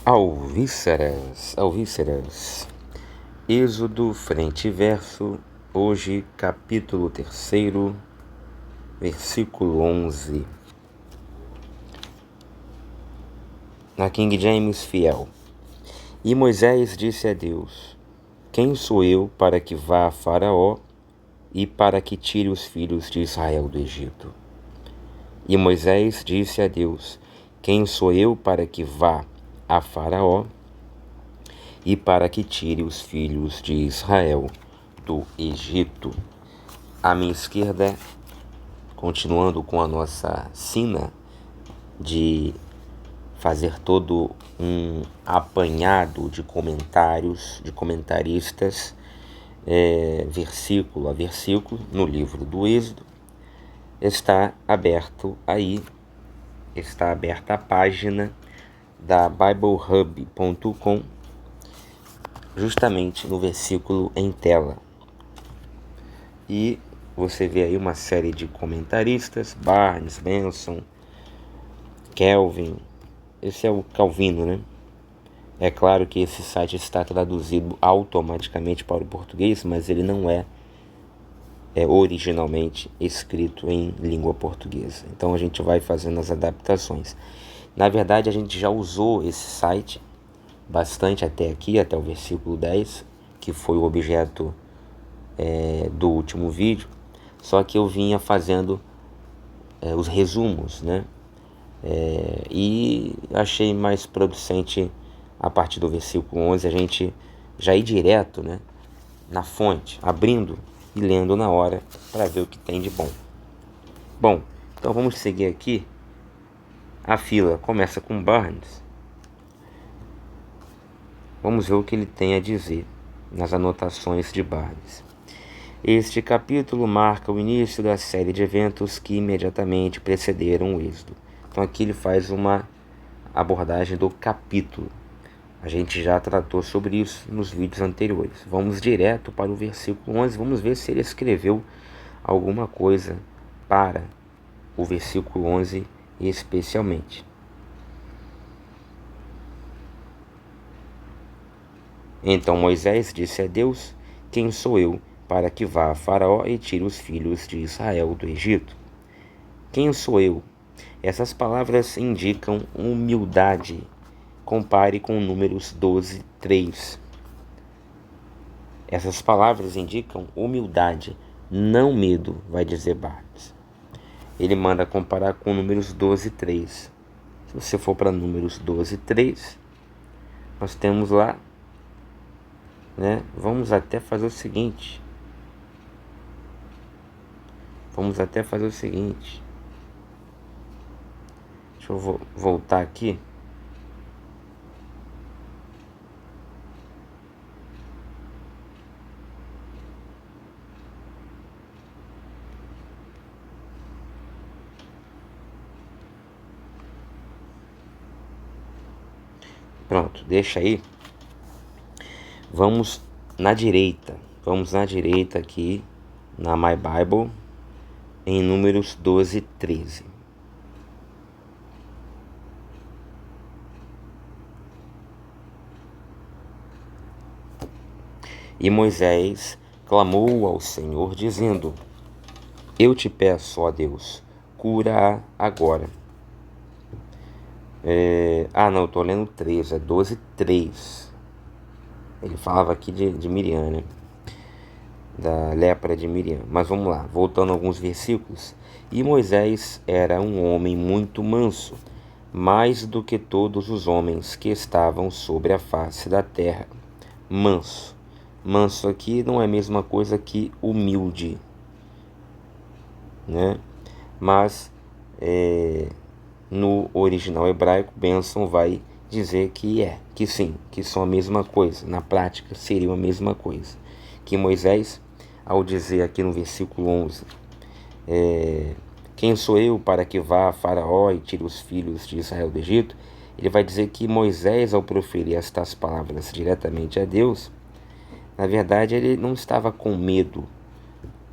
Alvíceras. Êxodo, frente e verso, hoje capítulo 3, versículo 11. Na King James Fiel. E Moisés disse a Deus: Quem sou eu para que vá a Faraó e para que tire os filhos de Israel do Egito? E Moisés disse a Deus: Quem sou eu para que vá a Faraó e para que tire os filhos de Israel do Egito? À minha esquerda, continuando com a nossa sina de fazer todo um apanhado de comentários, de comentaristas, versículo a versículo, no livro do Êxodo, está aberta a página da BibleHub.com, justamente no versículo em tela. E você vê aí uma série de comentaristas: Barnes, Benson, Kelvin. Esse é o Calvino, né? É claro que esse site está traduzido automaticamente para o português, mas ele não é originalmente escrito em língua portuguesa. Então a gente vai fazendo as adaptações. Na verdade, a gente já usou esse site bastante até aqui, até o versículo 10, que foi o objeto do último vídeo. Só que eu vinha fazendo os resumos, né? E achei mais producente a partir do versículo 11 a gente já ir direto, né, na fonte, abrindo e lendo na hora para ver o que tem de bom. Bom, então vamos seguir aqui. A fila começa com Barnes. Vamos ver o que ele tem a dizer nas anotações de Barnes. Este capítulo marca o início da série de eventos que imediatamente precederam o Êxodo. Então aqui ele faz uma abordagem do capítulo. A gente já tratou sobre isso nos vídeos anteriores. Vamos direto para o versículo 11. Vamos ver se ele escreveu alguma coisa para o versículo 11 especialmente. Então Moisés disse a Deus: Quem sou eu para que vá a Faraó e tire os filhos de Israel do Egito? Quem sou eu? Essas palavras indicam humildade. Compare com Números 12, 3. Essas palavras indicam humildade, não medo, vai dizer Barnes. Ele manda comparar com Números 12, 3. Se você for para Números 12, 3, nós temos lá, né? Vamos até fazer o seguinte. Deixa eu voltar aqui. Pronto, deixa aí. Vamos na direita aqui na My Bible, em Números 12, 13. E Moisés clamou ao Senhor, dizendo: Eu te peço, ó Deus, cura-a agora. Não, eu estou lendo 13, é 12, 3. Ele falava aqui de Miriam, né? Da lepra de Miriam. Mas vamos lá, voltando a alguns versículos. E Moisés era um homem muito manso, mais do que todos os homens que estavam sobre a face da terra. Manso. Manso aqui não é a mesma coisa que humilde, né? Mas no original hebraico, Benson vai dizer que sim, que são a mesma coisa. Na prática, seria a mesma coisa. Que Moisés, ao dizer aqui no versículo 11, quem sou eu para que vá a Faraó e tire os filhos de Israel do Egito? Ele vai dizer que Moisés, ao proferir estas palavras diretamente a Deus, na verdade ele não estava com medo,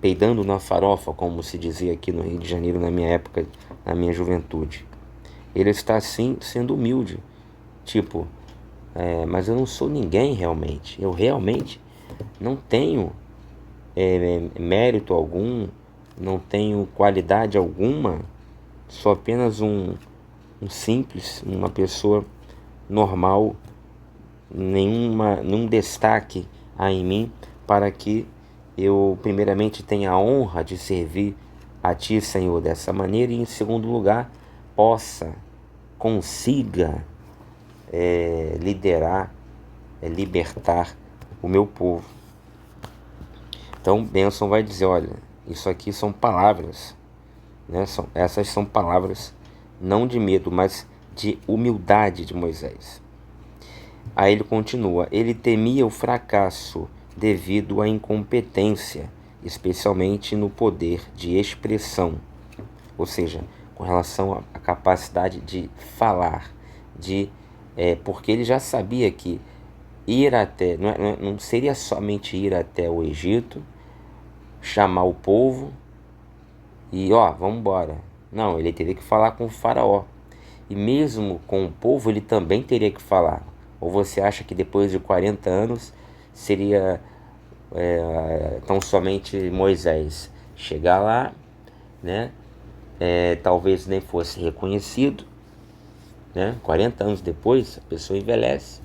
peidando na farofa, como se dizia aqui no Rio de Janeiro na minha época, na minha juventude. Ele está sim sendo humilde, tipo, mas eu não sou ninguém realmente. Eu realmente não tenho mérito algum, não tenho qualidade alguma, sou apenas um simples, uma pessoa normal, nenhum destaque há em mim para que eu primeiramente tenha a honra de servir a Ti, Senhor, dessa maneira, e em segundo lugar consiga liderar, libertar o meu povo. Então Benção vai dizer, olha, isso aqui são palavras, né? Essas são palavras não de medo, mas de humildade de Moisés. Aí ele continua, ele temia o fracasso devido à incompetência, especialmente no poder de expressão, ou seja, com relação à capacidade de falar, porque ele já sabia que ir até, não seria somente ir até o Egito, chamar o povo e vamos embora. Não, ele teria que falar com o faraó. E mesmo com o povo ele também teria que falar. Ou você acha que depois de 40 anos seria tão somente Moisés chegar lá, né? Talvez nem fosse reconhecido, né? 40 anos depois a pessoa envelhece,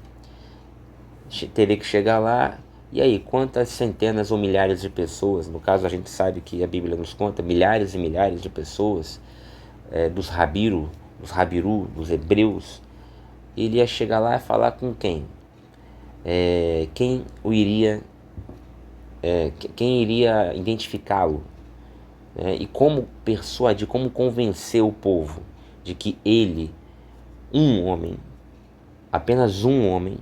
teria que chegar lá. E aí, quantas centenas ou milhares de pessoas, no caso a gente sabe que a Bíblia nos conta milhares e milhares de pessoas, dos Rabiru, dos hebreus, ele ia chegar lá e falar com quem? Quem iria identificá-lo? E como persuadir, como convencer o povo de que ele, um homem, apenas um homem,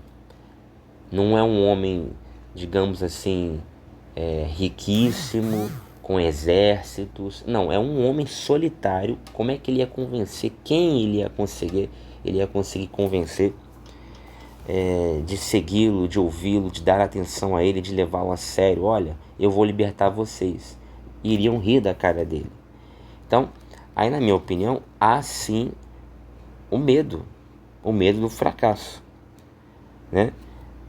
não é um homem, digamos assim, riquíssimo, com exércitos. Não, é um homem solitário. Como é que ele ia convencer? Quem ele ia conseguir? Ele ia conseguir convencer de segui-lo, de ouvi-lo, de dar atenção a ele, de levá-lo a sério. Olha, eu vou libertar vocês. Iriam rir da cara dele. Então, aí na minha opinião, há sim o medo do fracasso, né?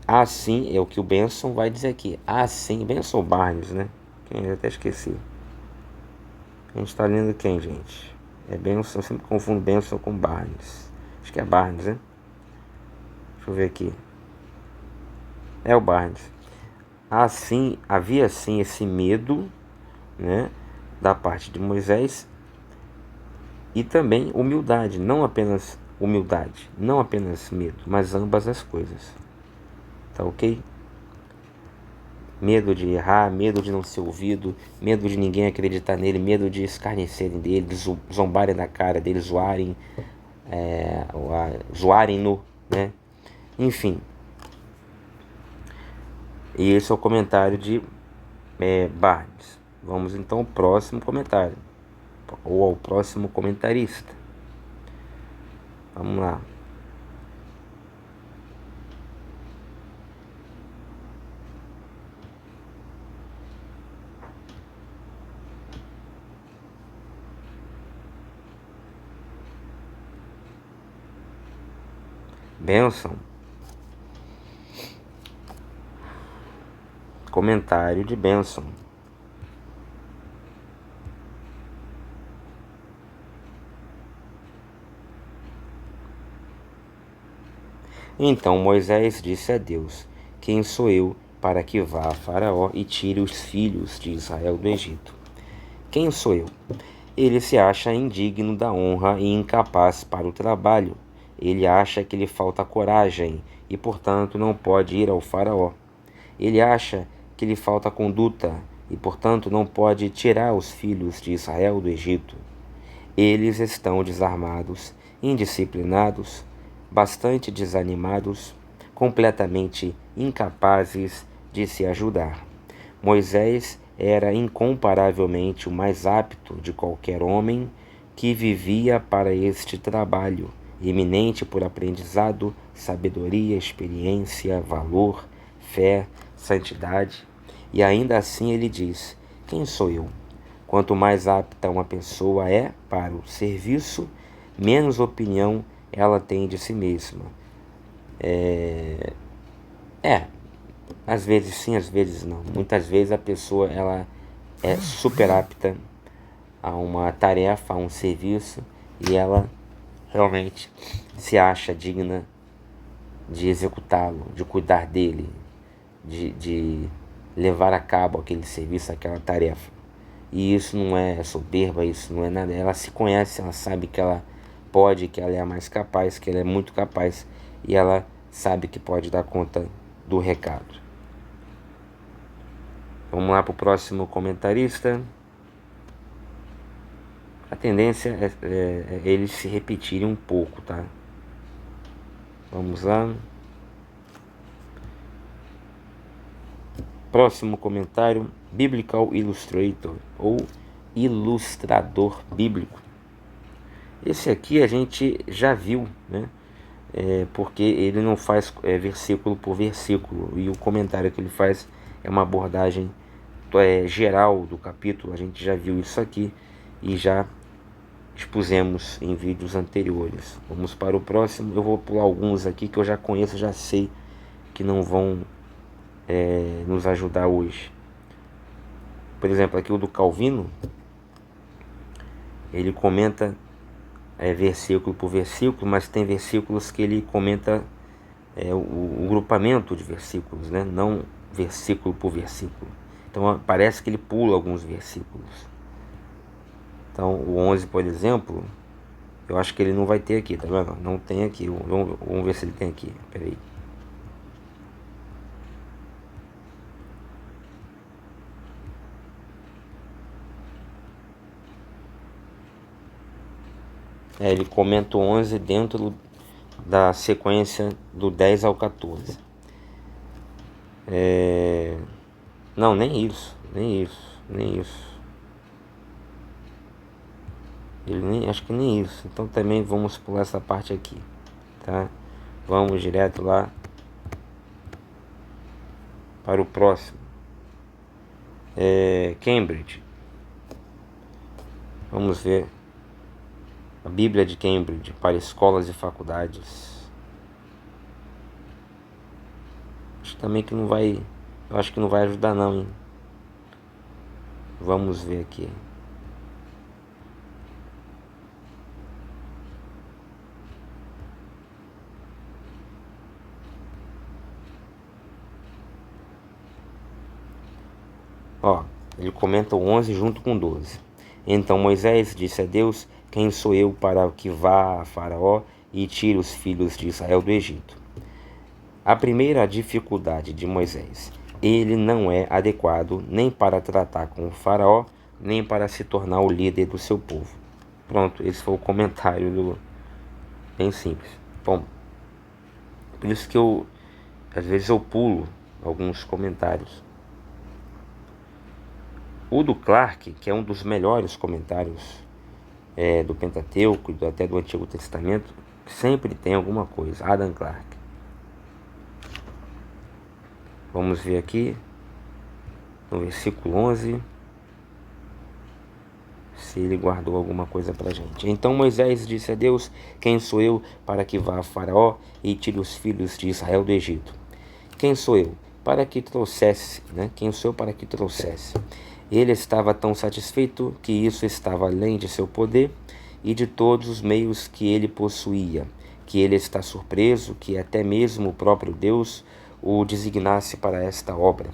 Assim é o que o Benson vai dizer aqui. Assim, Benson Barnes, né? Eu até esqueci. A gente tá lendo quem, gente? Benson, eu sempre confundo Benson com Barnes. Acho que é Barnes, né? Deixa eu ver aqui. É o Barnes. Havia sim esse medo, né? Da parte de Moisés. E também humildade, não apenas medo, mas ambas as coisas. Tá ok? Medo de errar, medo de não ser ouvido, medo de ninguém acreditar nele, medo de escarnecerem dele, de zombarem da cara dele, zoarem-no, né? Enfim. E esse é o comentário de Barnes. Vamos então ao próximo comentário, ou ao próximo comentarista. Vamos lá. Benção. Comentário de Benson. Então Moisés disse a Deus: quem sou eu para que vá a Faraó e tire os filhos de Israel do Egito? Quem sou eu? Ele se acha indigno da honra e incapaz para o trabalho. Ele acha que lhe falta coragem e, portanto, não pode ir ao Faraó. Ele acha que lhe falta conduta e, portanto, não pode tirar os filhos de Israel do Egito. Eles estão desarmados, indisciplinados, bastante desanimados, completamente incapazes de se ajudar. Moisés era incomparavelmente o mais apto de qualquer homem que vivia para este trabalho, eminente por aprendizado, sabedoria, experiência, valor, fé, santidade. E ainda assim ele diz: quem sou eu? Quanto mais apta uma pessoa é para o serviço, menos opinião ela tem de si mesma. Às vezes sim, às vezes não. Muitas vezes a pessoa ela é super apta a uma tarefa, a um serviço, e ela realmente se acha digna de executá-lo, de cuidar dele, de levar a cabo aquele serviço, aquela tarefa. E isso não é soberba, isso não é nada. Ela se conhece, ela sabe que ela pode, que ela é a mais capaz, que ela é muito capaz, e ela sabe que pode dar conta do recado. Vamos lá para o próximo comentarista. A tendência é eles se repetirem um pouco, tá? Vamos lá. Próximo comentário: Biblical Illustrator, ou ilustrador bíblico. Esse aqui a gente já viu, né? Porque ele não faz versículo por versículo, e o comentário que ele faz é uma abordagem geral do capítulo. A gente já viu isso aqui e já expusemos em vídeos anteriores. Vamos para o próximo. Eu vou pular alguns aqui que eu já conheço, já sei que não vão nos ajudar hoje. Por exemplo, aqui o do Calvino, ele comenta versículo por versículo, mas tem versículos que ele comenta o grupamento de versículos, né? Não versículo por versículo. Então parece que ele pula alguns versículos. Então o 11, por exemplo, eu acho que ele não vai ter aqui, tá vendo? Não tem aqui. Vamos ver se ele tem aqui. Peraí. Ele comenta o 11 dentro da sequência do 10 ao 14. Não, nem isso. Acho que nem isso. Então também vamos pular essa parte aqui, tá? Vamos direto lá para o próximo. Cambridge. Vamos ver a Bíblia de Cambridge para escolas e faculdades. Acho também que não vai. Eu acho que não vai ajudar não, hein? Vamos ver aqui. Ó, ele comenta o 11 junto com 12. Então Moisés disse a Deus: quem sou eu para que vá a Faraó e tire os filhos de Israel do Egito? A primeira dificuldade de Moisés: ele não é adequado nem para tratar com o Faraó, nem para se tornar o líder do seu povo. Pronto, esse foi o comentário bem simples. Bom, por isso que às vezes eu pulo alguns comentários. O do Clarke, que é um dos melhores comentários do Pentateuco e até do Antigo Testamento, sempre tem alguma coisa. Adam Clarke. Vamos ver aqui no versículo 11 se ele guardou alguma coisa para a gente. Então Moisés disse a Deus: quem sou eu para que vá a Faraó e tire os filhos de Israel do Egito? Quem sou eu para que trouxesse, né? Quem sou eu para que trouxesse? Ele estava tão satisfeito que isso estava além de seu poder e de todos os meios que ele possuía, que ele está surpreso que até mesmo o próprio Deus o designasse para esta obra.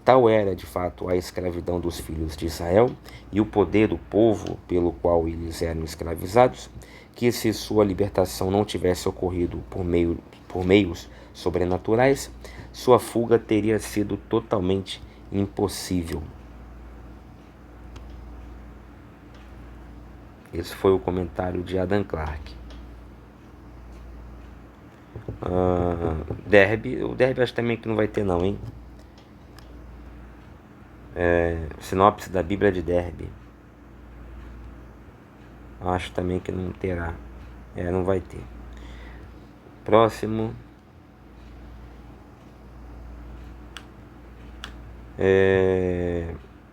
Tal era, de fato, a escravidão dos filhos de Israel e o poder do povo pelo qual eles eram escravizados, que se sua libertação não tivesse ocorrido por meios sobrenaturais, sua fuga teria sido totalmente impossível. Esse foi o comentário de Adam Clarke. Derby. O Derby acho também que não vai ter não, hein? Sinopse da Bíblia de Derby. Acho também que não terá. Não vai ter. Próximo.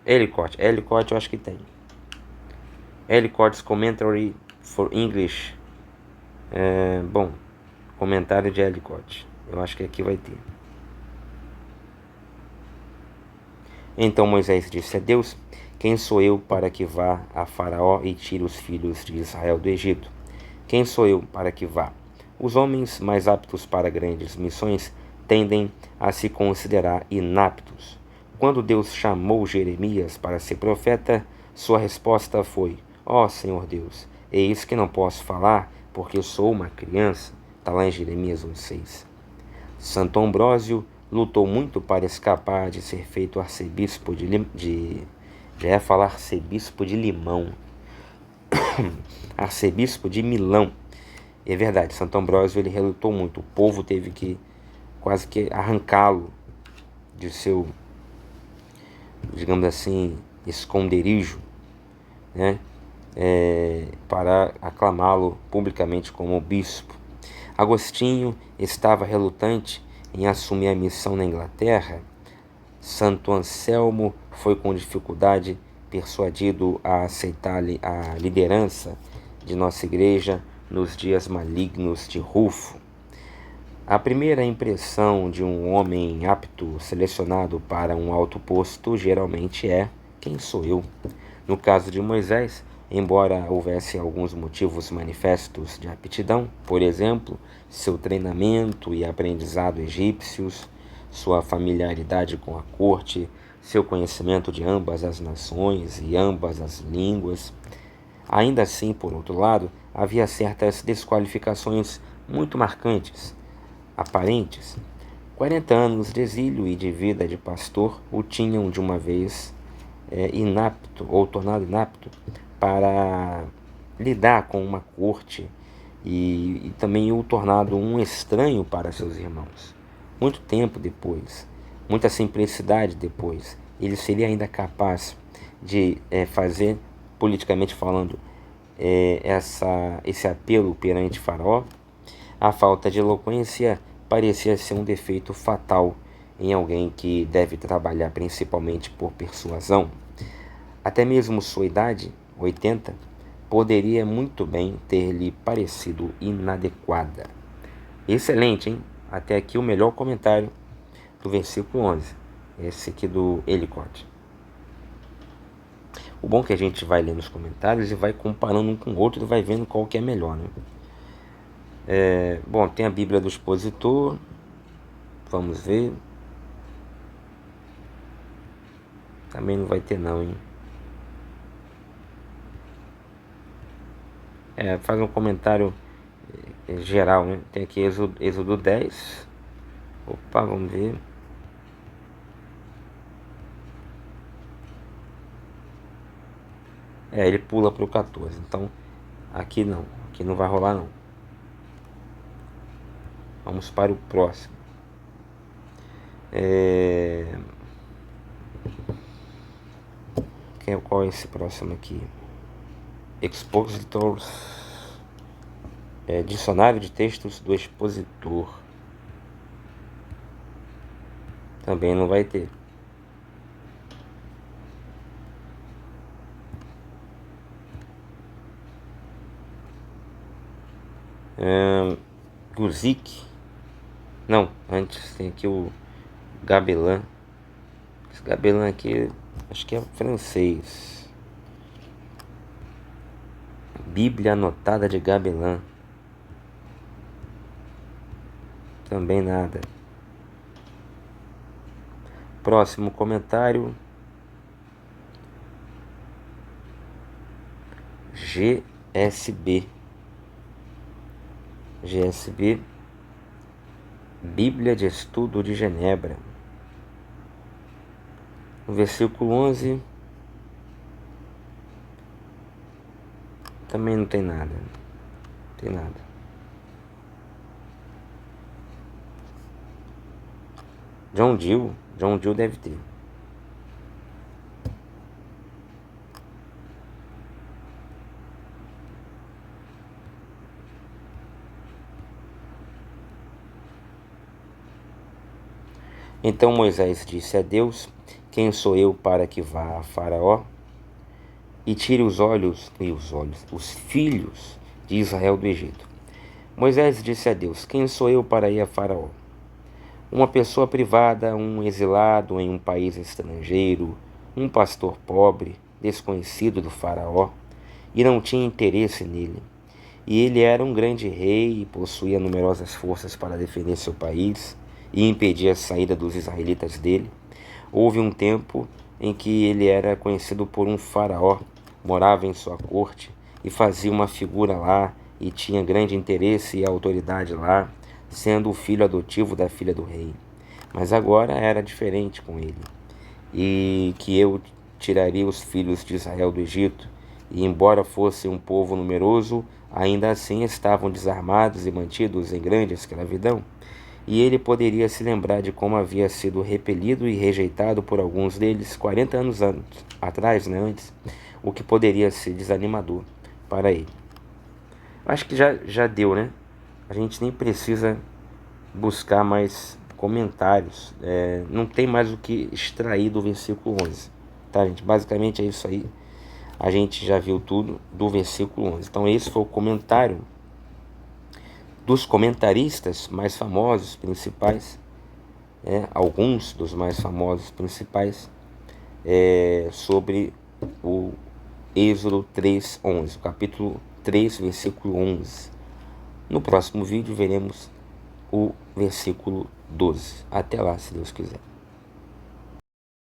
Ellicott. Ellicott eu acho que tem. Ellicott's Commentary for English. Bom, Comentário de Ellicott. Eu acho que aqui vai ter. Então Moisés disse a Deus: Quem sou eu para que vá a Faraó e tire os filhos de Israel do Egito? Quem sou eu para que vá? Os homens mais aptos para grandes missões tendem a se considerar inaptos. Quando Deus chamou Jeremias para ser profeta, sua resposta foi: Ó Senhor Deus, eis que não posso falar porque sou uma criança. Está lá em Jeremias 1,6. Santo Ambrósio lutou muito para escapar de ser feito arcebispo já ia falar arcebispo de Limão. Arcebispo de Milão. É verdade, Santo Ambrósio ele relutou muito. O povo teve que quase que arrancá-lo de seu, digamos assim, esconderijo, né? Para aclamá-lo publicamente como bispo. Agostinho estava relutante em assumir a missão na Inglaterra. Santo Anselmo foi com dificuldade persuadido a aceitar a liderança de nossa igreja nos dias malignos de Rufo. A primeira impressão de um homem apto selecionado para um alto posto geralmente é: quem sou eu? No caso de Moisés, embora houvesse alguns motivos manifestos de aptidão, por exemplo, seu treinamento e aprendizado egípcios, sua familiaridade com a corte, seu conhecimento de ambas as nações e ambas as línguas, ainda assim, por outro lado, havia certas desqualificações muito marcantes, aparentes. 40 anos de exílio e de vida de pastor o tinham de uma vez inapto ou tornado inapto para lidar com uma corte e também o tornado um estranho para seus irmãos. Muito tempo depois, muita simplicidade depois, ele seria ainda capaz de fazer, politicamente falando, esse apelo perante Faraó. A falta de eloquência parecia ser um defeito fatal em alguém que deve trabalhar principalmente por persuasão. Até mesmo sua idade, 80, poderia muito bem ter lhe parecido inadequada. Excelente, hein? Até aqui o melhor comentário do versículo 11. Esse aqui do Ellicott. O bom é que a gente vai lendo os comentários e vai comparando um com o outro e vai vendo qual que é melhor, né? Bom, tem a Bíblia do Expositor. Vamos ver. Também não vai ter não, hein? Faz um comentário geral, né? Tem aqui Êxodo 10. Opa, vamos ver. Ele pula para o 14. Então, aqui não. Aqui não vai rolar não. Vamos para o próximo. Qual é esse próximo aqui? Expositors. Dicionário de textos do expositor. Também não vai ter. Guzik. Não, antes tem aqui o Gabelin. Esse Gabelin aqui, acho que é francês. Bíblia anotada de Gabelin. Também nada. Próximo comentário. GSB. Bíblia de Estudo de Genebra. No versículo 11. Também não tem nada. Não tem nada. John Gill deve ter. Então Moisés disse a Deus: Quem sou eu para que vá a Faraó e tire os filhos de Israel do Egito? Moisés disse a Deus: quem sou eu para ir a Faraó? Uma pessoa privada, um exilado em um país estrangeiro, um pastor pobre, desconhecido do Faraó, e não tinha interesse nele. E ele era um grande rei e possuía numerosas forças para defender seu país e impedir a saída dos israelitas dele. Houve um tempo em que ele era conhecido por um faraó, morava em sua corte e fazia uma figura lá e tinha grande interesse e autoridade lá, sendo o filho adotivo da filha do rei. Mas agora era diferente com ele, e que eu tiraria os filhos de Israel do Egito, e embora fosse um povo numeroso, ainda assim estavam desarmados e mantidos em grande escravidão. E ele poderia se lembrar de como havia sido repelido e rejeitado por alguns deles 40 anos atrás, antes, o que poderia ser desanimador para ele. Acho que já deu, né? A gente nem precisa buscar mais comentários. Não tem mais o que extrair do versículo 11. Tá, gente? Basicamente é isso aí. A gente já viu tudo do versículo 11. Então esse foi o comentário dos comentaristas mais famosos, principais, alguns dos mais famosos principais, sobre o Êxodo 3:11, o capítulo 3, versículo 11. No próximo vídeo veremos o versículo 12. Até lá, se Deus quiser.